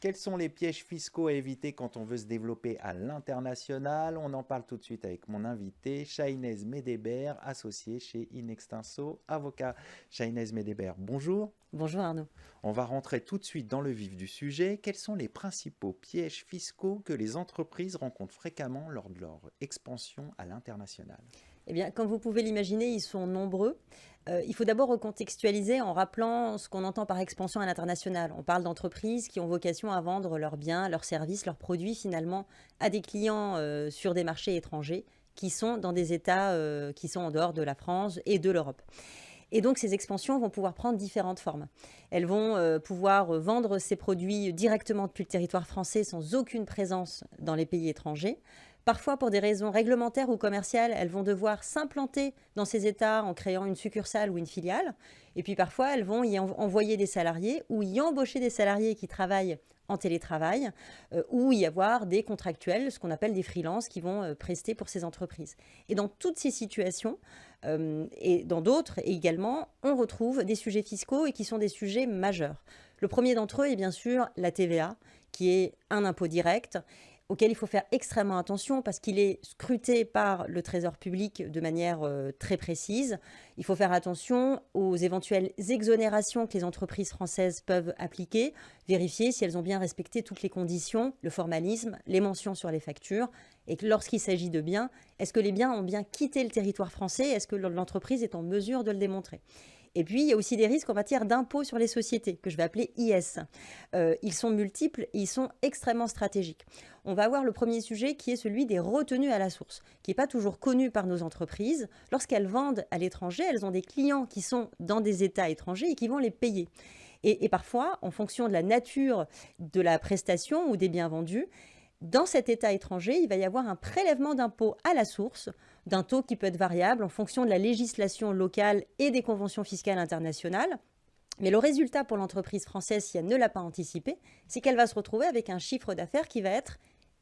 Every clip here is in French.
Quels sont les pièges fiscaux à éviter quand on veut se développer à l'international? On en parle tout de suite avec mon invité, Chahinez Medebert, associé chez Inextinso Avocat. Chahinez Medebert, bonjour. Bonjour Arnaud. On va rentrer tout de suite dans le vif du sujet. Quels sont les principaux pièges fiscaux que les entreprises rencontrent fréquemment lors de leur expansion à l'international? Eh bien, comme vous pouvez l'imaginer, ils sont nombreux. Il faut d'abord recontextualiser en rappelant ce qu'on entend par expansion à l'international. On parle d'entreprises qui ont vocation à vendre leurs biens, leurs services, leurs produits finalement à des clients sur des marchés étrangers qui sont dans des États qui sont en dehors de la France et de l'Europe. Et donc, ces expansions vont pouvoir prendre différentes formes. Elles vont pouvoir vendre ces produits directement depuis le territoire français sans aucune présence dans les pays étrangers. Parfois, pour des raisons réglementaires ou commerciales, elles vont devoir s'implanter dans ces États en créant une succursale ou une filiale. Et puis parfois, elles vont y envoyer des salariés ou y embaucher des salariés qui travaillent en télétravail ou y avoir des contractuels, ce qu'on appelle des freelances, qui vont prester pour ces entreprises. Et dans toutes ces situations, et dans d'autres également, on retrouve des sujets fiscaux et qui sont des sujets majeurs. Le premier d'entre eux est bien sûr la TVA, qui est un impôt direct auquel il faut faire extrêmement attention parce qu'il est scruté par le Trésor public de manière très précise. Il faut faire attention aux éventuelles exonérations que les entreprises françaises peuvent appliquer, vérifier si elles ont bien respecté toutes les conditions, le formalisme, les mentions sur les factures, et que lorsqu'il s'agit de biens, est-ce que les biens ont bien quitté le territoire français? Est-ce que l'entreprise est en mesure de le démontrer? Et puis, il y a aussi des risques en matière d'impôt sur les sociétés, que je vais appeler IS. Ils sont multiples et ils sont extrêmement stratégiques. On va avoir le premier sujet qui est celui des retenues à la source, qui n'est pas toujours connu par nos entreprises. Lorsqu'elles vendent à l'étranger, elles ont des clients qui sont dans des États étrangers et qui vont les payer. Et parfois, en fonction de la nature de la prestation ou des biens vendus, dans cet État étranger, il va y avoir un prélèvement d'impôt à la source, d'un taux qui peut être variable en fonction de la législation locale et des conventions fiscales internationales. Mais le résultat pour l'entreprise française, si elle ne l'a pas anticipé, c'est qu'elle va se retrouver avec un chiffre d'affaires qui va être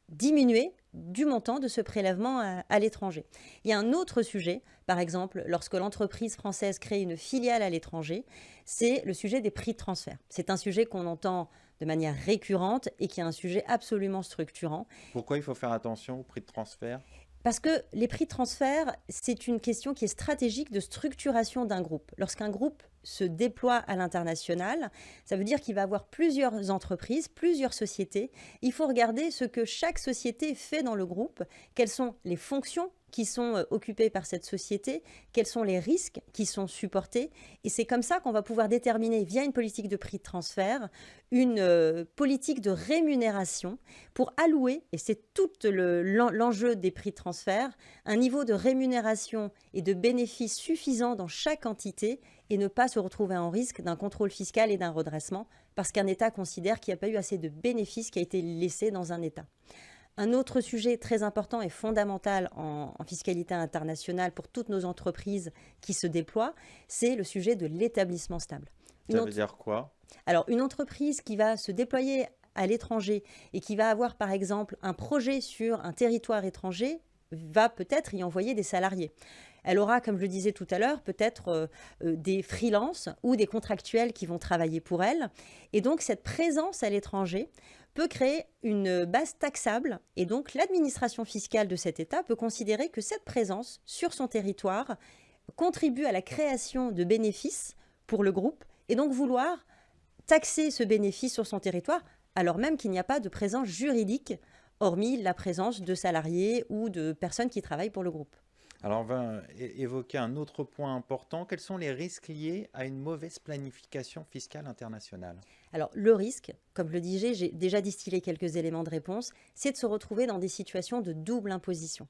diminué du montant de ce prélèvement à l'étranger. Il y a un autre sujet, par exemple, lorsque l'entreprise française crée une filiale à l'étranger, c'est le sujet des prix de transfert. C'est un sujet qu'on entend de manière récurrente et qui est un sujet absolument structurant. Pourquoi il faut faire attention au prix de transfert? Parce que les prix de transfert, c'est une question qui est stratégique de structuration d'un groupe. Lorsqu'un groupe se déploie à l'international, ça veut dire qu'il va avoir plusieurs entreprises, plusieurs sociétés. Il faut regarder ce que chaque société fait dans le groupe, quelles sont les fonctions qui sont occupées par cette société, quels sont les risques qui sont supportés. Et c'est comme ça qu'on va pouvoir déterminer, via une politique de prix de transfert, une politique de rémunération pour allouer, et c'est tout l'enjeu des prix de transfert, un niveau de rémunération et de bénéfices suffisant dans chaque entité et ne pas se retrouver en risque d'un contrôle fiscal et d'un redressement parce qu'un État considère qu'il n'y a pas eu assez de bénéfices qui a été laissé dans un État. Un autre sujet très important et fondamental en fiscalité internationale pour toutes nos entreprises qui se déploient, c'est le sujet de l'établissement stable. Ça veut dire quoi? Alors, une entreprise qui va se déployer à l'étranger et qui va avoir, par exemple, un projet sur un territoire étranger, va peut-être y envoyer des salariés. Elle aura, comme je le disais tout à l'heure, peut-être des freelances ou des contractuels qui vont travailler pour elle. Et donc, cette présence à l'étranger peut créer une base taxable. Et donc, l'administration fiscale de cet État peut considérer que cette présence sur son territoire contribue à la création de bénéfices pour le groupe et donc vouloir taxer ce bénéfice sur son territoire alors même qu'il n'y a pas de présence juridique hormis la présence de salariés ou de personnes qui travaillent pour le groupe. Alors, on va évoquer un autre point important. Quels sont les risques liés à une mauvaise planification fiscale internationale? Alors, le risque, comme je le disais, j'ai déjà distillé quelques éléments de réponse, c'est de se retrouver dans des situations de double imposition.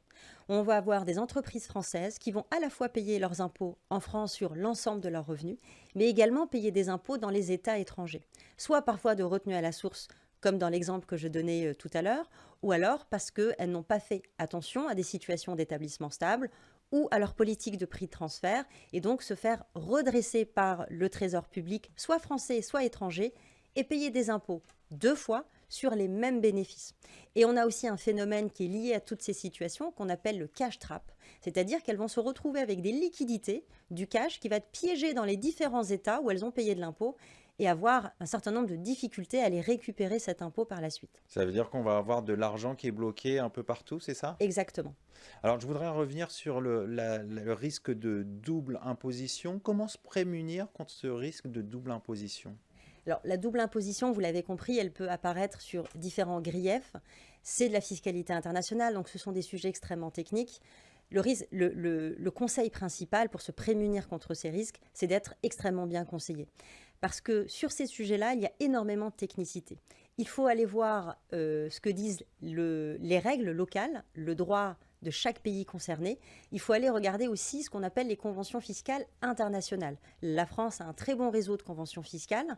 On va avoir des entreprises françaises qui vont à la fois payer leurs impôts en France sur l'ensemble de leurs revenus, mais également payer des impôts dans les États étrangers, soit parfois de retenue à la source, comme dans l'exemple que je donnais tout à l'heure, ou alors parce qu'elles n'ont pas fait attention à des situations d'établissement stable ou à leur politique de prix de transfert, et donc se faire redresser par le Trésor public, soit français, soit étranger, et payer des impôts deux fois sur les mêmes bénéfices. Et on a aussi un phénomène qui est lié à toutes ces situations qu'on appelle le cash trap, c'est-à-dire qu'elles vont se retrouver avec des liquidités, du cash qui va être piégé dans les différents États où elles ont payé de l'impôt et avoir un certain nombre de difficultés à aller récupérer cet impôt par la suite. Ça veut dire qu'on va avoir de l'argent qui est bloqué un peu partout, c'est ça? Exactement. Alors, je voudrais revenir sur le risque de double imposition. Comment se prémunir contre ce risque de double imposition? Alors, la double imposition, vous l'avez compris, elle peut apparaître sur différents griefs. C'est de la fiscalité internationale, donc ce sont des sujets extrêmement techniques. Le conseil principal pour se prémunir contre ces risques, c'est d'être extrêmement bien conseillé. Parce que sur ces sujets-là, il y a énormément de technicité. Il faut aller voir ce que disent les règles locales, le droit de chaque pays concerné. Il faut aller regarder aussi ce qu'on appelle les conventions fiscales internationales. La France a un très bon réseau de conventions fiscales.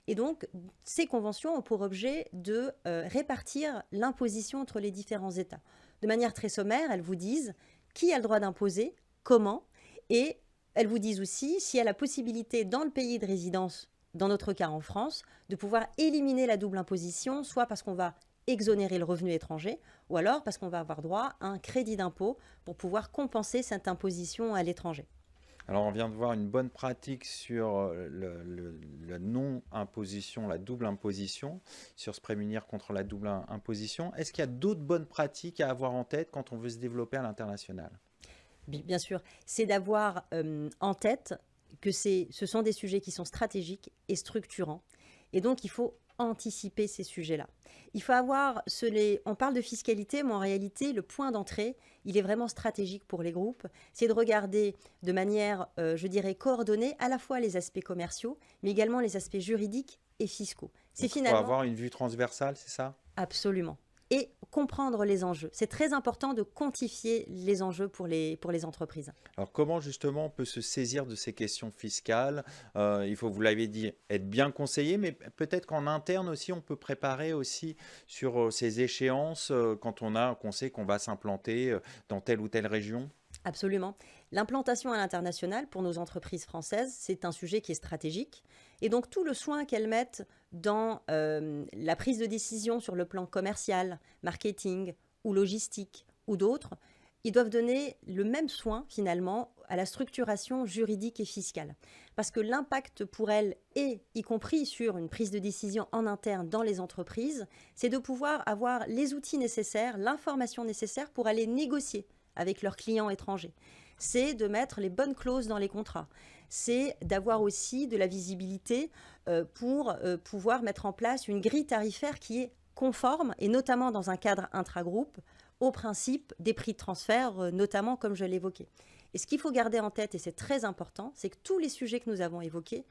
Et donc, ces conventions ont pour objet de répartir l'imposition entre les différents États. De manière très sommaire, elles vous disent qui a le droit d'imposer, comment, et elles vous disent aussi s'il y a la possibilité dans le pays de résidence, dans notre cas en France, de pouvoir éliminer la double imposition, soit parce qu'on va exonérer le revenu étranger, ou alors parce qu'on va avoir droit à un crédit d'impôt pour pouvoir compenser cette imposition à l'étranger. Alors, on vient de voir une bonne pratique sur la non-imposition, la double imposition, sur se prémunir contre la double imposition. Est-ce qu'il y a d'autres bonnes pratiques à avoir en tête quand on veut se développer à l'international? Bien sûr, c'est d'avoir en tête que ce sont des sujets qui sont stratégiques et structurants. Et donc, il faut anticiper ces sujets-là. Il faut avoir, on parle de fiscalité, mais en réalité, le point d'entrée, il est vraiment stratégique pour les groupes. C'est de regarder de manière, je dirais, coordonnée à la fois les aspects commerciaux, mais également les aspects juridiques et fiscaux. Il faut avoir une vue transversale, c'est ça? Absolument. Et comprendre les enjeux. C'est très important de quantifier les enjeux pour les entreprises. Alors, comment justement on peut se saisir de ces questions fiscales? Il faut, vous l'avez dit, être bien conseillé, mais peut-être qu'en interne aussi, on peut préparer aussi sur ces échéances quand qu'on sait qu'on va s'implanter dans telle ou telle région. Absolument. L'implantation à l'international pour nos entreprises françaises, c'est un sujet qui est stratégique. Et donc tout le soin qu'elles mettent dans la prise de décision sur le plan commercial, marketing ou logistique ou d'autres, ils doivent donner le même soin finalement à la structuration juridique et fiscale. Parce que l'impact pour elles, et y compris sur une prise de décision en interne dans les entreprises, c'est de pouvoir avoir les outils nécessaires, l'information nécessaire pour aller négocier avec leurs clients étrangers. C'est de mettre les bonnes clauses dans les contrats. C'est d'avoir aussi de la visibilité pour pouvoir mettre en place une grille tarifaire qui est conforme, et notamment dans un cadre intragroupe, au principe des prix de transfert, notamment comme je l'évoquais. Et ce qu'il faut garder en tête, et c'est très important, c'est que tous les sujets que nous avons évoqués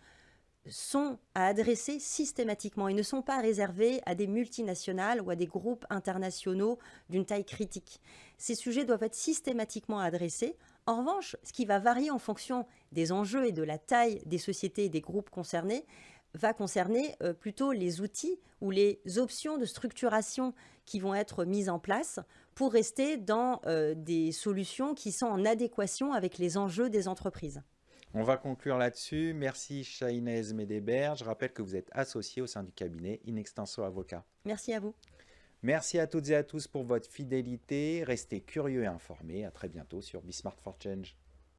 sont à adresser systématiquement et ne sont pas réservés à des multinationales ou à des groupes internationaux d'une taille critique. Ces sujets doivent être systématiquement adressés. En revanche, ce qui va varier en fonction des enjeux et de la taille des sociétés et des groupes concernés va concerner plutôt les outils ou les options de structuration qui vont être mises en place pour rester dans des solutions qui sont en adéquation avec les enjeux des entreprises. On va conclure là-dessus. Merci Chahinez Medebert. Je rappelle que vous êtes associé au sein du cabinet Inextenso Avocat. Merci à vous. Merci à toutes et à tous pour votre fidélité. Restez curieux et informés. À très bientôt sur Be Smart for Change.